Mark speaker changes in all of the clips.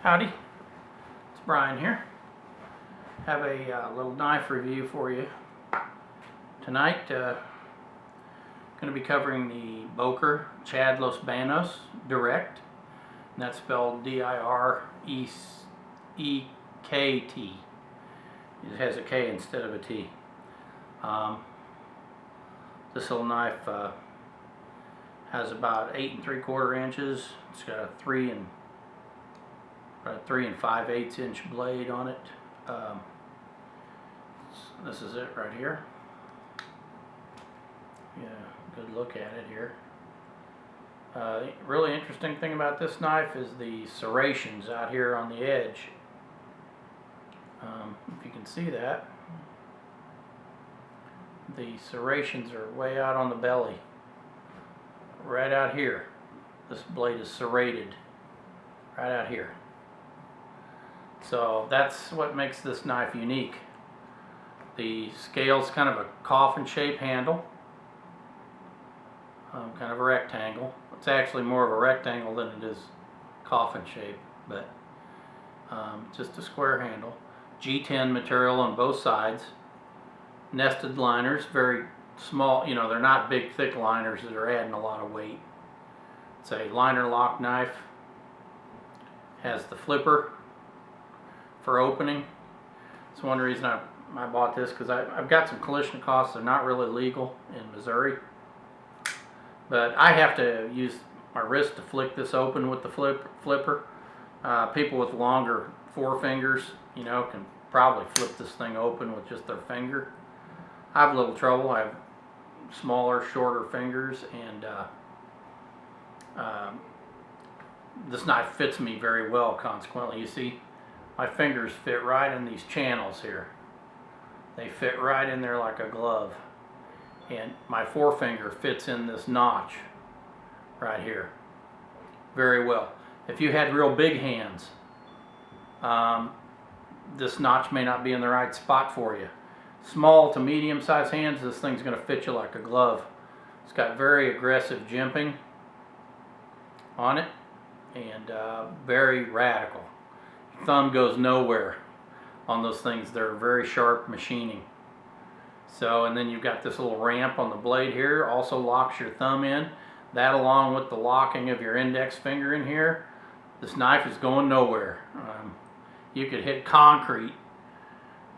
Speaker 1: Howdy, it's Brian here. Have a little knife review for you tonight. Going to be covering the Boker Chad Los Banos Direkt, and that's spelled D-I-R-E-E-K-T. It has a K instead of a T. This little knife has about 8 3/4 inches. It's got a 3 5/8 inch blade on it. This is it right here. Yeah, good look at it here. Really interesting thing about this knife is the serrations out here on the edge. If you can see that, the serrations are way out on the belly, right out here. This blade is serrated right out here. So that's what makes this knife unique. The scale's kind of a coffin shaped handle, kind of a rectangle. It's actually more of a rectangle than it is coffin shaped, but just a square handle. G10 material on both sides. Nested liners, very small, you know, they're not big thick liners that are adding a lot of weight. It's a liner lock knife. Has the flipper for opening. It's one reason I bought this, because I've got some Kalashnikovs. They're not really legal in Missouri, but I have to use my wrist to flick this open with the flipper. People with longer forefingers, you know, can probably flip this thing open with just their finger. I have a little trouble. I have smaller, shorter fingers, and this knife fits me very well. Consequently, you see, my fingers fit right in these channels here. They fit right in there like a glove. And my forefinger fits in this notch right here very well. If you had real big hands, this notch may not be in the right spot for you. Small to medium sized hands, this thing's going to fit you like a glove. It's got very aggressive jimping on it, and very radical. Thumb goes nowhere on those things. They're very sharp machining. So, and then you've got this little ramp on the blade here, also locks your thumb in. That, along with the locking of your index finger in here, this knife is going nowhere. You could hit concrete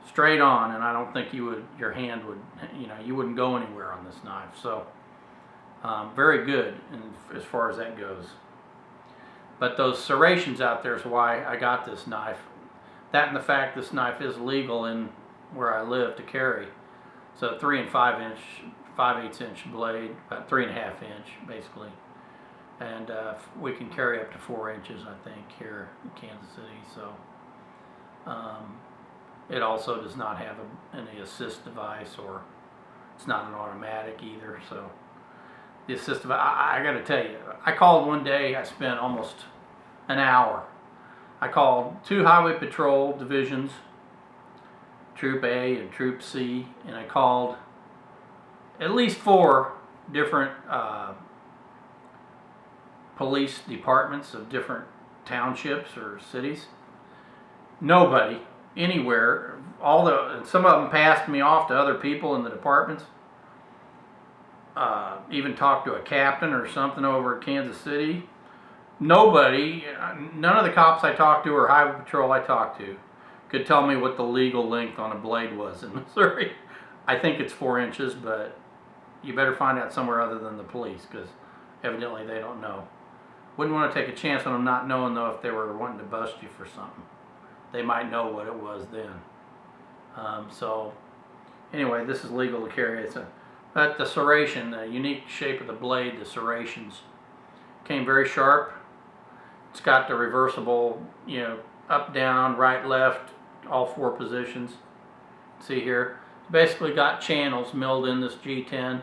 Speaker 1: straight on, and I don't think your hand would, you know, you wouldn't go anywhere on this knife. So, very good as far as that goes. But those serrations out there is why I got this knife. That and the fact this knife is legal in where I live to carry. So 3 5/8 inch blade, about 3.5 inch basically. And we can carry up to 4 inches, I think, here in Kansas City. So it also does not have any assist device, or it's not an automatic either. So the assist device, I got to tell you, I called one day. I spent almost an hour. I called 2 highway patrol divisions, Troop A and Troop C, and I called at least 4 different police departments of different townships or cities. Nobody anywhere. Some of them passed me off to other people in the departments. Even talked to a captain or something over at Kansas City. Nobody, none of the cops I talked to or highway patrol I talked to could tell me what the legal length on a blade was in Missouri. I think it's 4 inches, but you better find out somewhere other than the police, because evidently they don't know. Wouldn't want to take a chance on them not knowing, though, if they were wanting to bust you for something. They might know what it was then. So anyway, this is legal to carry. But the serration, the unique shape of the blade, the serrations came very sharp. It's got the reversible, you know, up, down, right, left, all 4 positions. See here, basically got channels milled in this G10.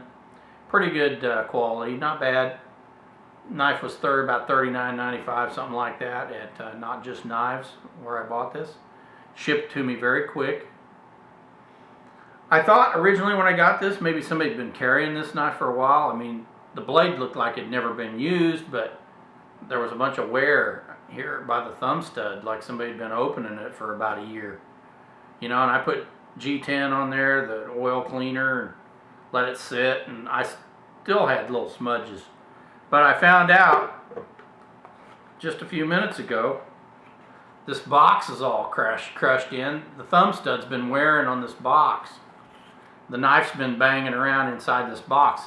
Speaker 1: Pretty good quality, not bad. Knife was about $39.95, something like that, at Not Just Knives, where I bought this. Shipped to me very quick. I thought originally when I got this, maybe somebody had been carrying this knife for a while. I mean, the blade looked like it had never been used, but there was a bunch of wear here by the thumb stud, like somebody had been opening it for about a year. You know, and I put G10 on there, the oil cleaner, and let it sit, and I still had little smudges. But I found out just a few minutes ago, this box is all crushed in. The thumb stud's been wearing on this box. The knife's been banging around inside this box.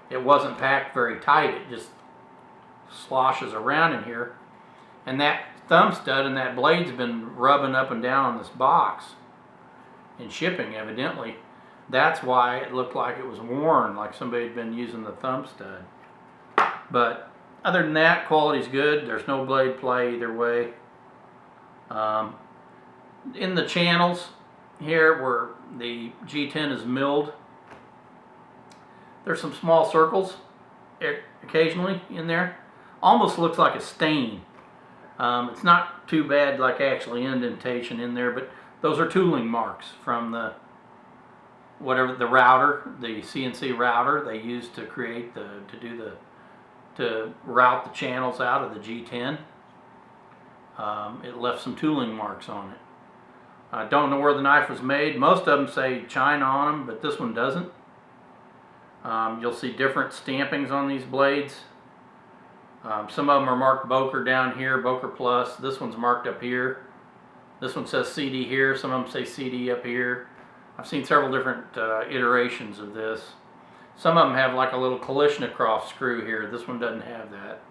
Speaker 1: It wasn't packed very tight. It just sloshes around in here. And that thumb stud and that blade's been rubbing up and down on this box in shipping, evidently. That's why it looked like it was worn, like somebody had been using the thumb stud. But other than that, quality's good. There's no blade play either way. In the channels here where the G10 is milled, there's some small circles occasionally in there. Almost looks like a stain. It's not too bad, like actually indentation in there, but those are tooling marks from the router, the CNC router they used to create to route the channels out of the G10. It left some tooling marks on it. I don't know where the knife was made. Most of them say China on them, but this one doesn't. You'll see different stampings on these blades. Some of them are marked Boker down here, Boker Plus. This one's marked up here. This one says CD here. Some of them say CD up here. I've seen several different iterations of this. Some of them have like a little Kalishnikov screw here. This one doesn't have that.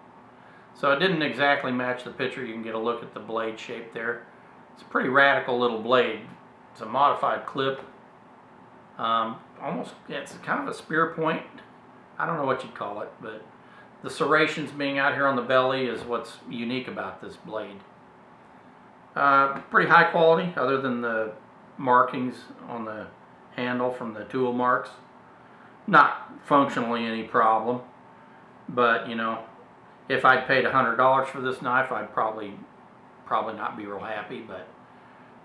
Speaker 1: So it didn't exactly match the picture. You can get a look at the blade shape there. It's a pretty radical little blade. It's a modified clip. It's kind of a spear point. I don't know what you'd call it, but the serrations being out here on the belly is what's unique about this blade. Pretty high quality, other than the markings on the handle from the tool marks. Not functionally any problem, but you know, if I'd paid $100 for this knife, I'd probably not be real happy. But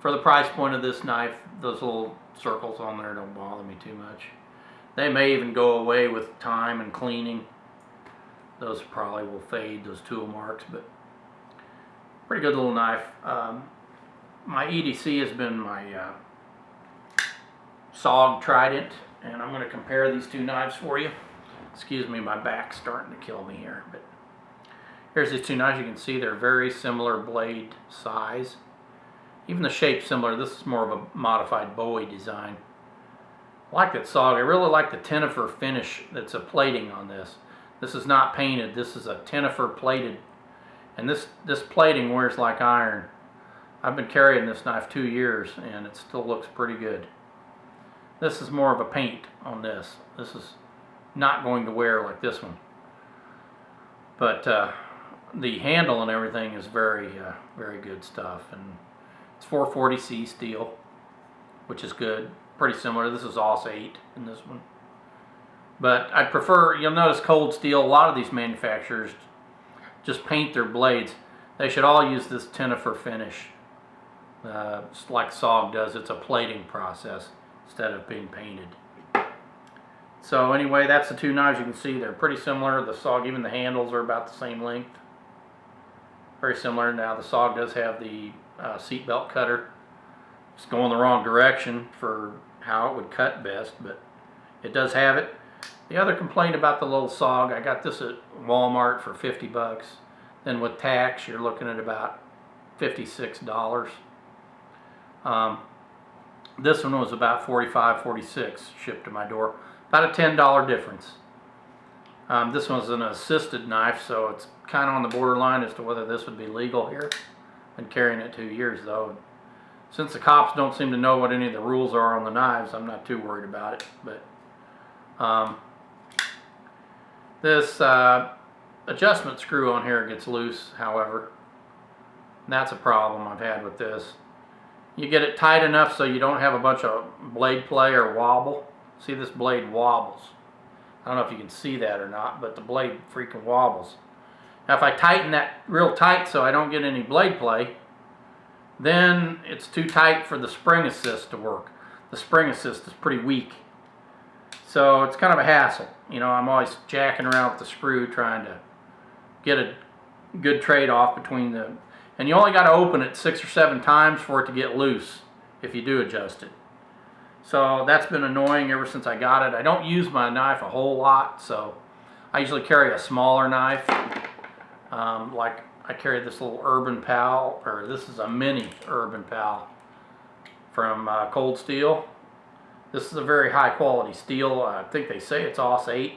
Speaker 1: for the price point of this knife, those little circles on there don't bother me too much. They may even go away with time and cleaning. Those probably will fade, those tool marks, but pretty good little knife. My EDC has been my SOG Trident, and I'm going to compare these two knives for you. Excuse me, my back's starting to kill me here, but here's these two knives. You can see they're very similar blade size. Even the shape's similar. This is more of a modified Bowie design. I like that SOG. I really like the tenifer finish that's a plating on this. This is not painted. This is a tenifer plated. And this plating wears like iron. I've been carrying this knife 2 years and it still looks pretty good. This is more of a paint on this. This is not going to wear like this one. But the handle and everything is very good stuff. And it's 440C steel, which is good. Pretty similar. This is AUS 8 in this one. But I prefer, you'll notice cold steel, a lot of these manufacturers just paint their blades. They should all use this tenifer finish. Like SOG does, it's a plating process instead of being painted. So anyway, that's the two knives. You can see they're pretty similar. The SOG, even the handles are about the same length. Very similar. Now the SOG does have the seat belt cutter. It's going the wrong direction for how it would cut best, but it does have it. The other complaint about the little SOG, I got this at Walmart for 50 bucks. Then with tax, you're looking at about $56. This one was about $45, $46 shipped to my door. About a $10 difference. This one's an assisted knife, so it's kind of on the borderline as to whether this would be legal here. Been carrying it 2 years though. Since the cops don't seem to know what any of the rules are on the knives, I'm not too worried about it. But this adjustment screw on here gets loose, however. And that's a problem I've had with this. You get it tight enough so you don't have a bunch of blade play or wobble. See, this blade wobbles. I don't know if you can see that or not, but the blade freaking wobbles. Now if I tighten that real tight so I don't get any blade play, then it's too tight for the spring assist to work. The spring assist is pretty weak. So it's kind of a hassle. You know, I'm always jacking around with the screw trying to get a good trade-off between the, and you only got to open it 6 or 7 times for it to get loose if you do adjust it. So that's been annoying ever since I got it. I don't use my knife a whole lot, so I usually carry a smaller knife. Like I carry this little Urban Pal, or this is a mini Urban Pal from Cold Steel. This is a very high quality steel. I think they say it's AUS 8.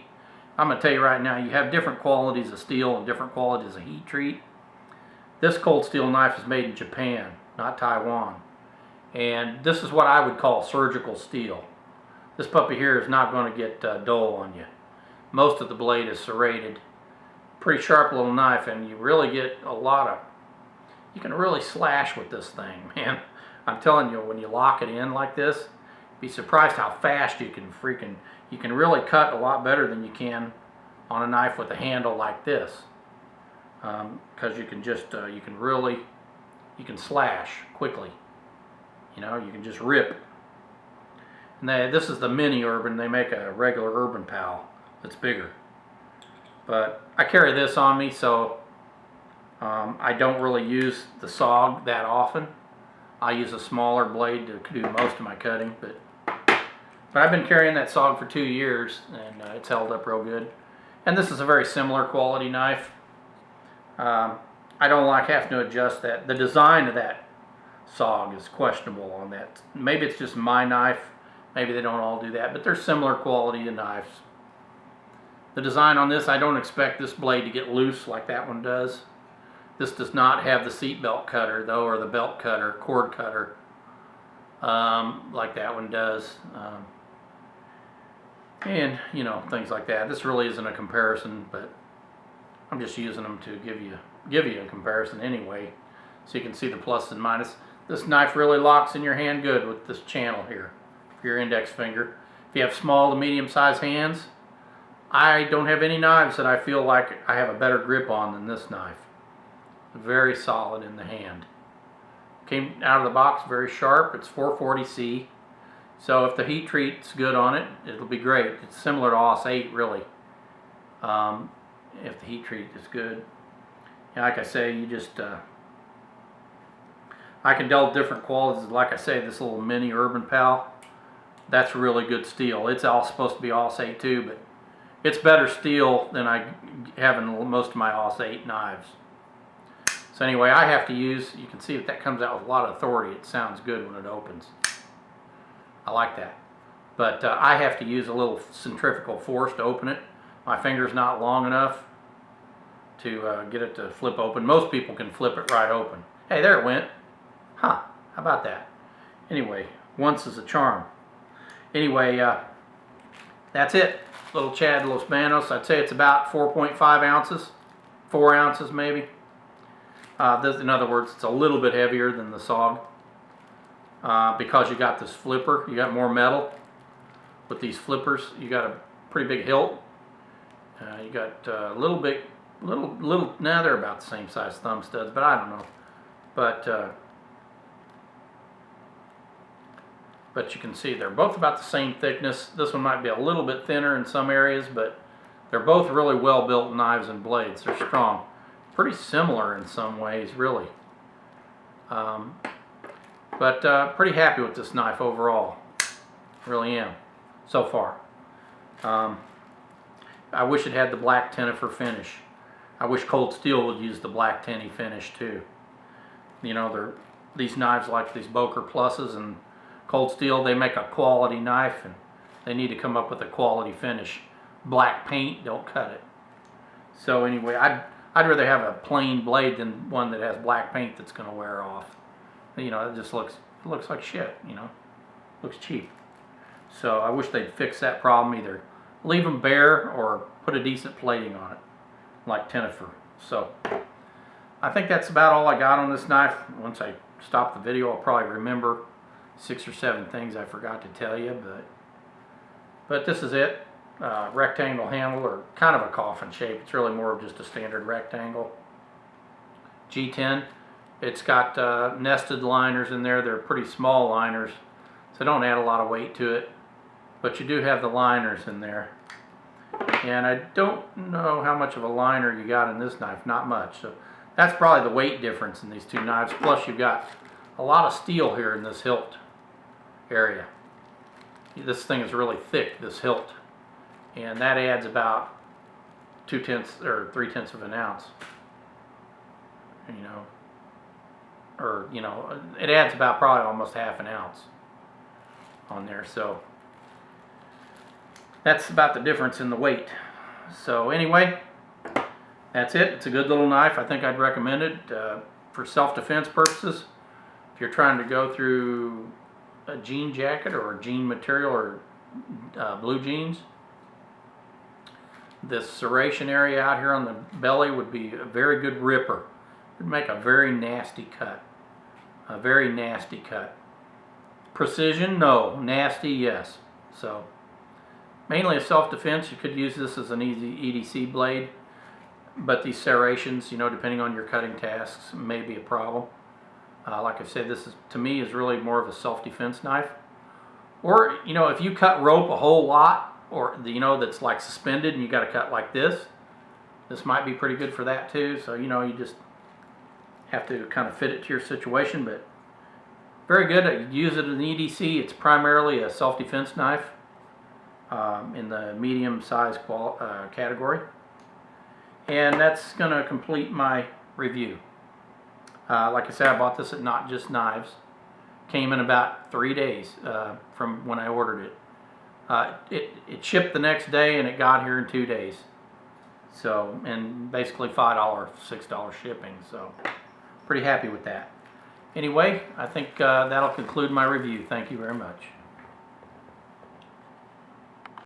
Speaker 1: I'm going to tell you right now, you have different qualities of steel and different qualities of heat treat. This Cold Steel knife is made in Japan, not Taiwan. And this is what I would call surgical steel. This puppy here is not going to get dull on you. Most of the blade is serrated. Pretty sharp little knife, and you really get a lot of, you can really slash with this thing, man. I'm telling you, when you lock it in like this, be surprised how fast you can you can really cut a lot better than you can on a knife with a handle like this. Because you can just, you can slash quickly. You know, you can just rip. And this is the mini Urban. They make a regular Urban Pal that's bigger. But I carry this on me, so I don't really use the SOG that often. I use a smaller blade to do most of my cutting, but I've been carrying that SOG for 2 years, and it's held up real good. And this is a very similar quality knife. I don't like having to adjust that. The design of that SOG is questionable on that. Maybe it's just my knife. Maybe they don't all do that, but they're similar quality of knives. The design on this, I don't expect this blade to get loose like that one does. This does not have the seat belt cutter though, or the belt cutter, cord cutter, like that one does. And you know, things like that. This really isn't a comparison, but I'm just using them to give you a comparison anyway, so you can see the plus and minus. This knife really locks in your hand good with this channel here for your index finger. If you have small to medium sized hands, I don't have any knives that I feel like I have a better grip on than this knife. Very solid in the hand. Came out of the box very sharp. It's 440C. So if the heat treat's good on it, it'll be great. It's similar to AUS 8 really. If the heat treat is good. And like I say, you just I can develop different qualities. Like I say, this little mini Urban Pal, that's really good steel. It's all supposed to be AUS 8 too, but it's better steel than I have in most of my AUS 8 knives. So anyway, I have to use, you can see that comes out with a lot of authority. It sounds good when it opens. I like that. But I have to use a little centrifugal force to open it. My finger's not long enough to get it to flip open. Most people can flip it right open. Hey, there it went. Huh, how about that? Anyway, once is a charm. Anyway, that's it. Little Chad Los Banos. I'd say it's about 4.5 ounces. 4 ounces maybe. In other words, it's a little bit heavier than the SOG. Because you got this flipper. You got more metal. With these flippers, you got a pretty big hilt. You got a little bit, now they're about the same size thumb studs, but I don't know. But you can see they're both about the same thickness. This one might be a little bit thinner in some areas, but they're both really well built knives and blades. They're strong. Pretty similar in some ways, really. But pretty happy with this knife overall. Really am, so far. I wish it had the black tenifer finish. I wish Cold Steel would use the black tenny finish too. You know, these knives like these Boker Pluses and Cold Steel, they make a quality knife, and they need to come up with a quality finish. Black paint don't cut it. So anyway, I'd rather have a plain blade than one that has black paint that's going to wear off. You know, it just looks like shit. You know, looks cheap. So I wish they'd fix that problem. Either leave them bare or put a decent plating on it, like tenifer. So I think that's about all I got on this knife. Once I stop the video, I'll probably remember 6 or 7 things I forgot to tell you, but this is it. Rectangle handle, or kind of a coffin shape. It's really more of just a standard rectangle. G10. It's got nested liners in there. They're pretty small liners, so don't add a lot of weight to it, but you do have the liners in there. And I don't know how much of a liner you got in this knife, not much. So that's probably the weight difference in these two knives. Plus you've got a lot of steel here in this hilt area. This thing is really thick, this hilt. And that adds about 2/10 or 3/10 of an ounce. It adds about probably almost half an ounce on there. So that's about the difference in the weight. So anyway, that's it. It's a good little knife. I think I'd recommend it for self-defense purposes. If you're trying to go through a jean jacket or jean material or blue jeans, this serration area out here on the belly would be a very good ripper. It would make a very nasty cut. A very nasty cut. Precision, no. Nasty, yes. So mainly a self-defense. You could use this as an easy EDC blade, but these serrations, depending on your cutting tasks, may be a problem. Like I said, this is, to me, is really more of a self-defense knife. Or, if you cut rope a whole lot, or that's like suspended and you got to cut like this might be pretty good for that too. So you just have to kind of fit it to your situation, but very good. I use it in the EDC. It's primarily a self-defense knife in the medium size category. And that's going to complete my review. Like I said, I bought this at Not Just Knives. Came in about 3 days from when I ordered it. It shipped the next day and it got here in 2 days. So, and basically $5, $6 shipping. So, pretty happy with that. Anyway, I think that'll conclude my review. Thank you very much.